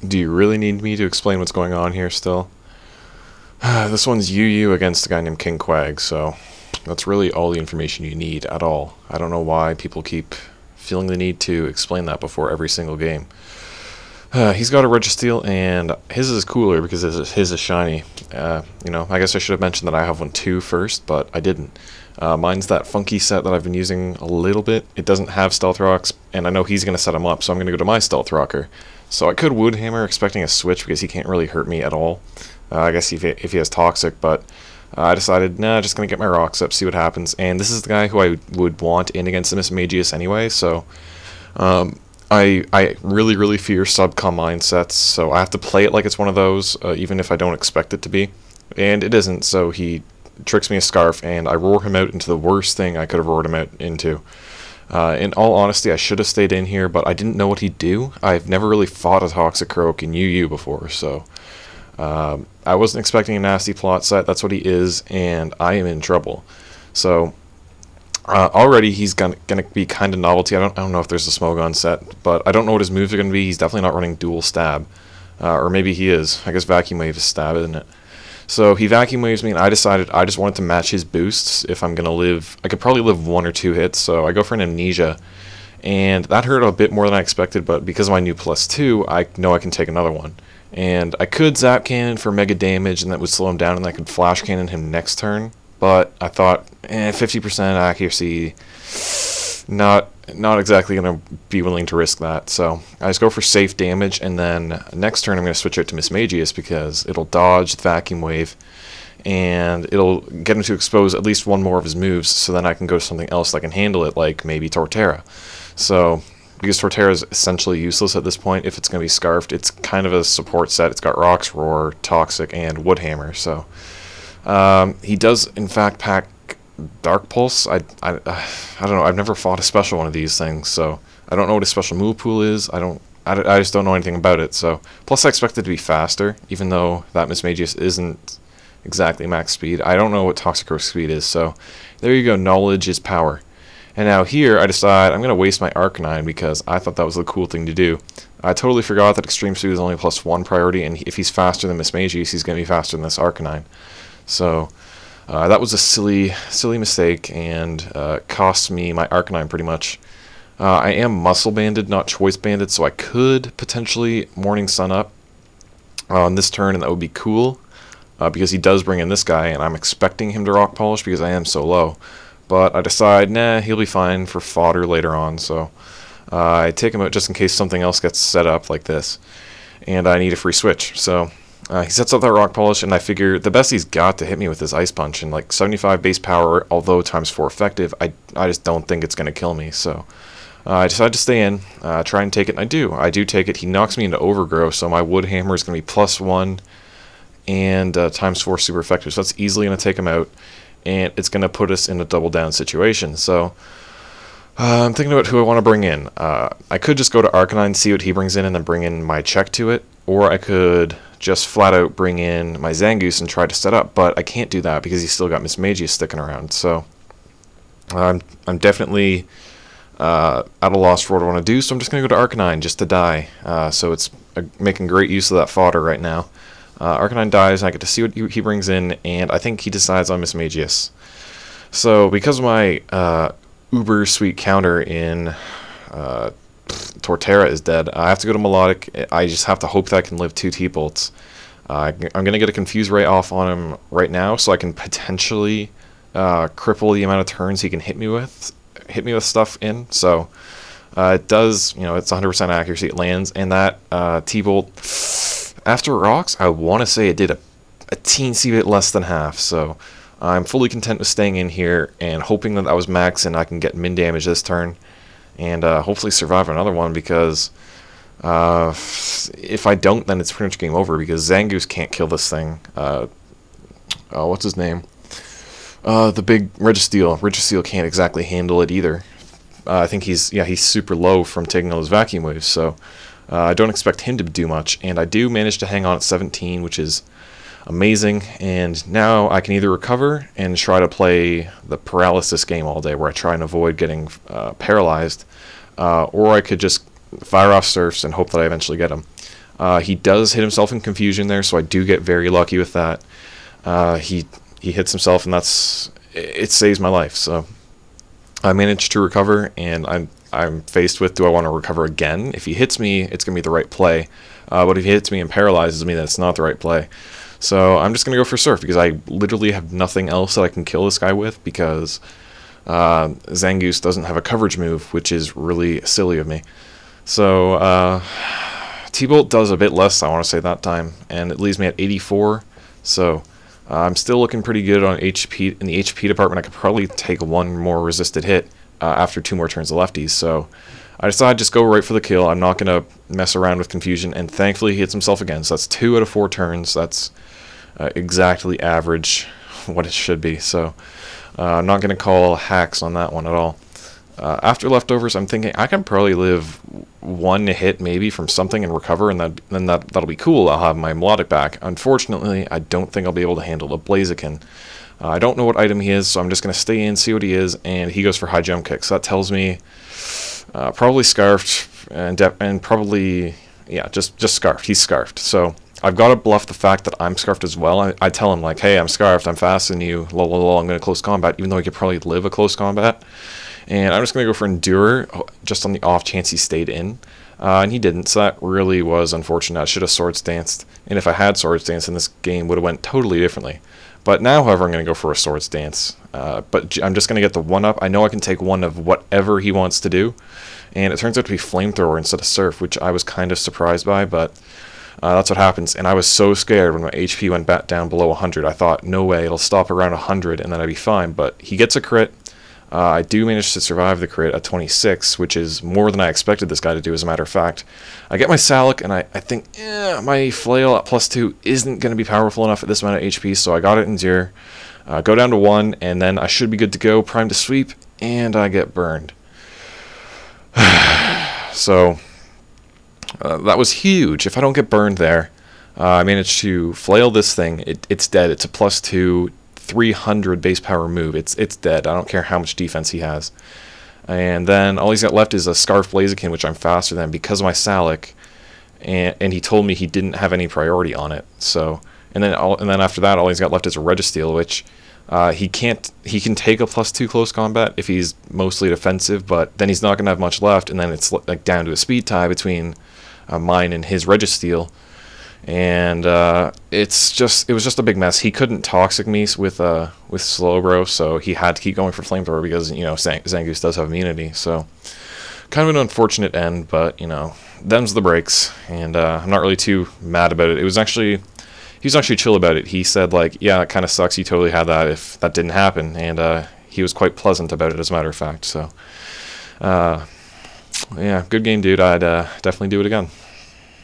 Do you really need me to explain what's going on here still? This one's UU against a guy named KingQuag, so that's really all the information you need at all. I don't know why people keep feeling the need to explain that before every single game. He's got a Registeel, and his is cooler because his is shiny. You know, I guess I should have mentioned that I have one too first, but I didn't. Mine's that funky set that I've been using a little bit. It doesn't have Stealth Rocks, and I know he's going to set him up, so I'm going to go to my Stealth Rocker. So I could Wood Hammer expecting a switch because he can't really hurt me at all. I guess if he has Toxic, but I decided, nah, just going to get my rocks up, see what happens. And this is the guy who I would want in against the Mismagius anyway, so I really fear subcom mindsets, so I have to play it like it's one of those, even if I don't expect it to be. And it isn't, so he tricks me a Scarf, and I roar him out into the worst thing I could have roared him out into. In all honesty, I should have stayed in here, but I didn't know what he'd do. I've never really fought a Toxicroak in UU before, so I wasn't expecting a nasty plot set. That's what he is, and I am in trouble. So already he's gonna be kind of novelty. I don't know if there's a Smogon set, but I don't know what his moves are gonna be. He's definitely not running dual stab, or maybe he is. I guess Vacuum Wave is stab, isn't it? So he Vacuum Waves me, and I decided I just wanted to match his boosts if I'm gonna live. I could probably live 1 or 2 hits, so I go for an Amnesia, and that hurt a bit more than I expected. But because of my new +2, I know I can take another one. And I could Zap Cannon for mega damage, and that would slow him down, and I could Flash Cannon him next turn. But I thought, 50% accuracy, not exactly going to be willing to risk that. So I just go for safe damage, and then next turn I'm going to switch out to Mismagius because it'll dodge the Vacuum Wave, and it'll get him to expose at least one more of his moves, so then I can go to something else that can handle it, like maybe Torterra. So because Torterra is essentially useless at this point, if it's going to be Scarfed, it's kind of a support set. It's got Rocks, Roar, Toxic, and Wood Hammer. So he does, in fact, pack Dark Pulse. I don't know. I've never fought a special one of these things, so I don't know what a special move pool is. I just don't know anything about it. So plus, I expect it to be faster, even though that Mismagius isn't exactly max speed. I don't know what Toxicroak's speed is. So there you go. Knowledge is power. And now here, I decide I'm going to waste my Arcanine because I thought that was the cool thing to do. I totally forgot that Extreme Speed is only +1 priority, and if he's faster than Mismagius, he's going to be faster than this Arcanine. So that was a silly mistake, and cost me my Arcanine pretty much. I am Muscle Banded, not Choice Banded, so I could potentially Morning Sun up on this turn, and that would be cool, because he does bring in this guy, and I'm expecting him to Rock Polish because I am so low. But I decide, nah, he'll be fine for fodder later on, so I take him out just in case something else gets set up like this, and I need a free switch. So he sets up that Rock Polish, and I figure the best he's got to hit me with is Ice Punch, and like 75 base power, although ×4 effective, I just don't think it's going to kill me. So I decide to stay in, try and take it, and I do take it. He knocks me into Overgrow, so my Wood Hammer is going to be +1 and ×4 super effective, so that's easily going to take him out. And it's going to put us in a double down situation. So I'm thinking about who I want to bring in. I could just go to Arcanine, see what he brings in, and then bring in my check to it. Or I could just flat out bring in my Zangoose and try to set up. But I can't do that because he's still got Mismagius sticking around. So I'm definitely at a loss for what I want to do. So I'm just going to go to Arcanine just to die. So it's making great use of that fodder right now. Arcanine dies, and I get to see what he brings in, and I think he decides on Mismagius. So, because of my uber sweet counter in Torterra is dead, I have to go to Melodic. I just have to hope that I can live 2 T-Bolts. I'm going to get a Confuse Ray off on him right now, so I can potentially cripple the amount of turns he can hit me with stuff in. So, it does, you know, it's 100% accuracy, it lands, and that T-Bolt, after Rocks, I want to say it did a teensy bit less than half, so I'm fully content with staying in here and hoping that was max and I can get min damage this turn and hopefully survive another one, because if I don't, then it's pretty much game over because Zangoose can't kill this thing. What's his name? The big Registeel. Registeel can't exactly handle it either. I think he's super low from taking all those Vacuum Waves, so I don't expect him to do much, and I do manage to hang on at 17, which is amazing, and now I can either recover and try to play the paralysis game all day, where I try and avoid getting paralyzed, or I could just fire off Surfs and hope that I eventually get him. He does hit himself in confusion there, so I do get very lucky with that. He hits himself, and it saves my life. So I managed to recover, and I'm faced with, do I want to recover again? If he hits me, it's going to be the right play. But if he hits me and paralyzes me, then it's not the right play. So I'm just going to go for Surf, because I literally have nothing else that I can kill this guy with, because Zangoose doesn't have a coverage move, which is really silly of me. So T-Bolt does a bit less, I want to say, that time, and it leaves me at 84. So I'm still looking pretty good on HP. In the HP department, I could probably take one more resisted hit after 2 more turns of lefties. So I decided just go right for the kill. I'm not going to mess around with confusion, and thankfully he hits himself again. So that's 2 out of 4 turns. That's exactly average, what it should be. So I'm not going to call hacks on that one at all. After leftovers, I'm thinking I can probably live 1 hit maybe from something and recover, and then that'll be cool. I'll have my melodic back. Unfortunately, I don't think I'll be able to handle the Blaziken. I don't know what item he is, so I'm just going to stay in, see what he is, and he goes for high jump kick. So that tells me probably Scarfed, and probably, yeah, just Scarfed. He's Scarfed. So I've got to bluff the fact that I'm Scarfed as well. I tell him, like, hey, I'm Scarfed, I'm faster than you, lol, lol, lol, I'm going to close combat, even though he could probably live a close combat. And I'm just going to go for Endure, just on the off chance he stayed in. And he didn't, so that really was unfortunate. I should have Swords Danced, and if I had Swords Danced, then this game would have went totally differently. But now, however, I'm going to go for a Swords Dance. But I'm just going to get the 1-up. I know I can take one of whatever he wants to do. And it turns out to be Flamethrower instead of Surf, which I was kind of surprised by, but that's what happens. And I was so scared when my HP went back down below 100. I thought, no way, it'll stop around 100 and then I'd be fine. But he gets a crit. I do manage to survive the crit at 26, which is more than I expected this guy to do, as a matter of fact. I get my Salic, and I think my Flail at +2 isn't going to be powerful enough at this amount of HP, so I got it Endure. Go down to 1, and then I should be good to go. Prime to sweep, and I get burned. So that was huge. If I don't get burned there, I managed to flail this thing. It's dead. It's a +2, 300 base power move. It's dead. I don't care how much defense he has. And then all he's got left is a Scarf Blaziken, which I'm faster than because of my Salic. And he told me he didn't have any priority on it. So and then after that, all he's got left is a Registeel, which he can take a +2 close combat if he's mostly defensive, but then he's not going to have much left, and then it's like down to a speed tie between mine and his Registeel. And it was just a big mess. He couldn't Toxic me with Slowbro, so he had to keep going for Flamethrower because, you know, Zangoose does have immunity. So kind of an unfortunate end, but, you know, them's the breaks, and I'm not really too mad about it. He was actually chill about it. He said, like, yeah, it kind of sucks you totally had that if that didn't happen, and he was quite pleasant about it, as a matter of fact. So yeah, good game, dude. I'd definitely do it again.